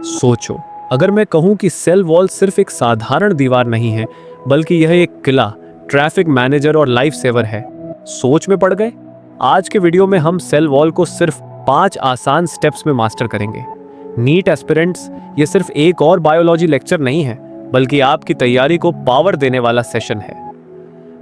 सोचो, अगर मैं कहूं कि सेल वॉल सिर्फ एक साधारण दीवार नहीं है, बल्कि यह एक किला, ट्रैफिक मैनेजर और लाइफ सेवर है, सोच में पड़ गए। आज के वीडियो में हम सेल वॉल को सिर्फ 5 आसान स्टेप्स में मास्टर करेंगे। नीट एस्पिरेंट्स, ये सिर्फ एक और बायोलॉजी लेक्चर नहीं है, बल्कि आपकी तैयारी को पावर देने वाला सेशन है।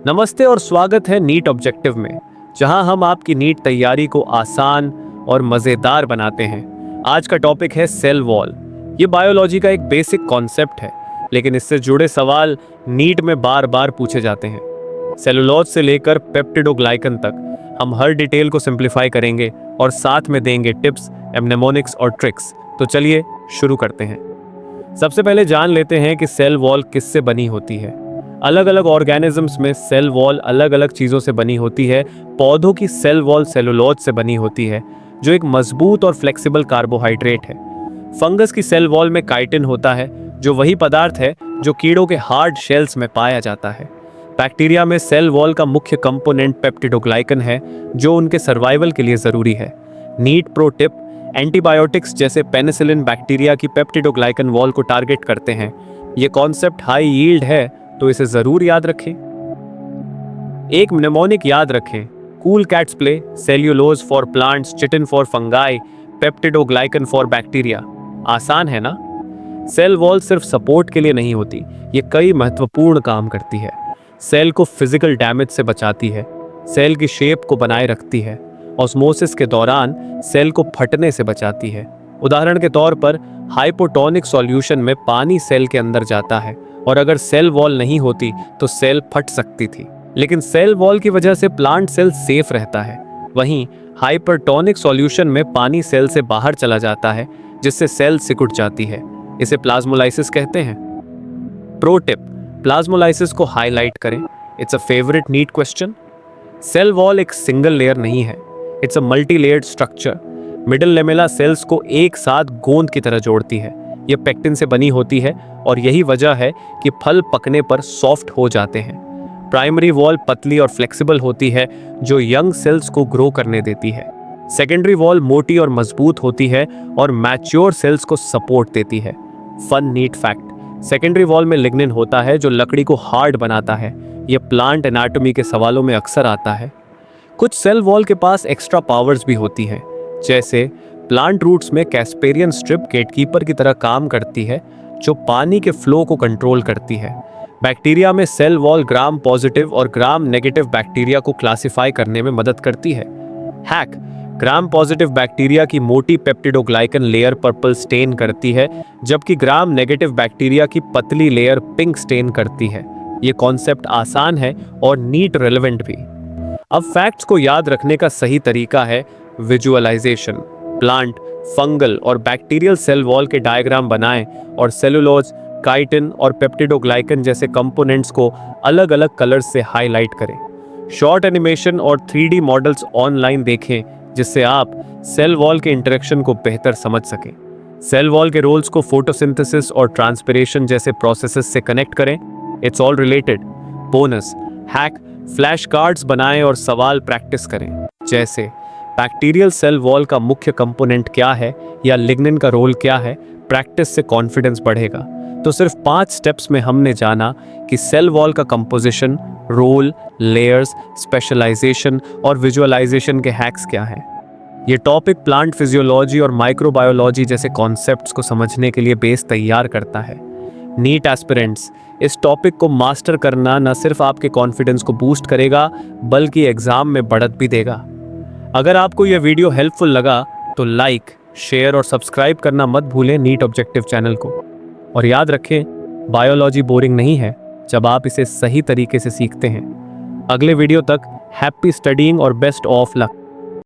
नमस्ते और स्वागत है नीट ऑब्जेक्टिव में, जहां हम आपकी नीट तैयारी को आसान और मजेदार बनाते हैं। आज का टॉपिक है सेल वॉल। ये बायोलॉजी का एक बेसिक कॉन्सेप्ट है, लेकिन इससे जुड़े सवाल नीट में बार बार पूछे जाते हैं। सेलुलोज से लेकर पेप्टिडोग्लाइकन तक हम हर डिटेल को सिंप्लीफाई करेंगे और साथ में देंगे टिप्स, एमनेमोनिक्स और ट्रिक्स। तो चलिए शुरू करते हैं। सबसे पहले जान लेते हैं कि सेल वॉल किससे बनी होती है। अलग अलग ऑर्गेनिजम्स में सेल वॉल अलग अलग चीज़ों से बनी होती है। पौधों की सेल वॉल सेलुलोज से बनी होती है, जो एक मजबूत और फ्लेक्सिबल कार्बोहाइड्रेट है। फंगस की सेल वॉल में काइटिन होता है, जो वही पदार्थ है जो कीड़ों के हार्ड शेल्स में पाया जाता है। बैक्टीरिया में सेल वॉल का मुख्य कंपोनेंट पेप्टिडोग्लाइकन है, जो उनके सर्वाइवल के लिए ज़रूरी है। नीट प्रो टिप, एंटीबायोटिक्स जैसे पेनिसिलिन बैक्टीरिया की पेप्टिडोग्लाइकन वॉल को टारगेट करते हैं। ये कॉन्सेप्ट हाई यील्ड है, तो इसे ज़रूर याद रखें। एक mnemonic याद रखें, cool cats play, cellulose for plants, chitin for fungi, peptidoglycan for bacteria. आसान है ना? सेल वॉल सिर्फ सपोर्ट के लिए नहीं होती, ये कई महत्वपूर्ण काम करती है। सेल को फिजिकल डैमेज से बचाती है, सेल की शेप को बनाए रखती है, ऑस्मोसिस के दौरान सेल को फटने से बचाती है। उदाहरण के तौर पर हाइपोटोनिक सॉल्यूशन में पानी सेल के अंदर जाता है, और अगर सेल वॉल नहीं होती तो सेल फट सकती थी। लेकिन सेल वॉल की वजह से प्लांट सेल सेफ रहता है। वहीं हाइपरटोनिक सॉल्यूशन में पानी सेल से बाहर चला जाता है, जिससे सेल सिकुड़ जाती है। इसे प्लाज्मोलाइसिस कहते हैं। प्रो टिप, प्लाज्मोलाइसिस को हाईलाइट करें। It's a favourite NEET question. Cell wall एक सिंगल लेयर नहीं है, it's a multi layered structure. Middle lamella cells को एक साथ गोंद की तरह जोड़ती है। यह पेक्टिन से बनी होती है, और यही वजह है कि फल पकने पर सॉफ्ट हो जाते हैं। प्राइमरी वॉल पतली और फ्लेक्सिबल होती है, जो यंग सेल्स को ग्रो करने देती है। सेकेंडरी वॉल मोटी और मजबूत होती है और मैच्योर सेल्स को सपोर्ट देती है। Fun NEET fact, secondary wall में लिग्निन होता है, जो लकड़ी को हार्ड बनाता है। यह प्लांट एनाटॉमी के सवालों में अक्सर आता है। कुछ सेल वॉल के पास एक्स्ट्रा पावर्स भी होती हैं, जैसे प्लांट रूट्स में कैस्पेरियन स्ट्रिप गेटकीपर की तरह काम करती है, जो पानी के फ्लो को कंट्रोल करती है। बैक्टीरिया में सेल वॉल ग्राम पॉजिटिव और ग्राम नेगेटिव बैक्टीरिया को क्लासिफाई करने में मदद करती है। हैक, ग्राम पॉजिटिव बैक्टीरिया की मोटी पेप्टिडोग्लाइकन लेयर पर्पल स्टेन करती है, जबकि ग्राम नेगेटिव बैक्टीरिया की पतली लेयर पिंक स्टेन करती है। ये कॉन्सेप्ट आसान है और नीट रेलेवेंट भी। अब फैक्ट्स को याद रखने का सही तरीका है विजुअलाइजेशन। प्लांट, फंगल और बैक्टीरियल सेल वॉल के डायग्राम बनाएं और सेलुलोज, काइटिन और पेप्टिडोग्लाइकन जैसे कंपोनेंट्स को अलग अलग कलर्स से हाईलाइट करें। शॉर्ट एनिमेशन और 3D मॉडल्स ऑनलाइन देखें, जिससे आप सेल वॉल के इंटरेक्शन को बेहतर समझ सकें। सेल वॉल के रोल्स को फोटोसिंथेसिस और ट्रांसपिरेशन जैसे प्रोसेसेस से कनेक्ट करें। It's all related. Bonus hack, flash cards बनाएं और सवाल प्रैक्टिस करें, जैसे बैक्टीरियल सेल वॉल का मुख्य कंपोनेंट क्या है या लिग्निन का रोल क्या है। प्रैक्टिस से कॉन्फिडेंस बढ़ेगा। तो सिर्फ 5 स्टेप्स में हमने जाना कि सेल वॉल का कंपोजिशन, रोल, लेयर्स, स्पेशलाइजेशन और विजुअलाइजेशन के हैक्स क्या हैं। ये टॉपिक प्लांट फिजियोलॉजी और माइक्रोबायोलॉजी जैसे कॉन्सेप्ट्स को समझने के लिए बेस तैयार करता है। नीट एस्पिरेंट्स, इस टॉपिक को मास्टर करना न सिर्फ आपके कॉन्फिडेंस को बूस्ट करेगा, बल्कि एग्जाम में बढ़त भी देगा। अगर आपको यह वीडियो हेल्पफुल लगा तो लाइक, शेयर और सब्सक्राइब करना मत भूलें नीट ऑब्जेक्टिव चैनल को। और याद रखें, बायोलॉजी बोरिंग नहीं है जब आप इसे सही तरीके से सीखते हैं। अगले वीडियो तक हैप्पी स्टडीइंग और बेस्ट ऑफ लक।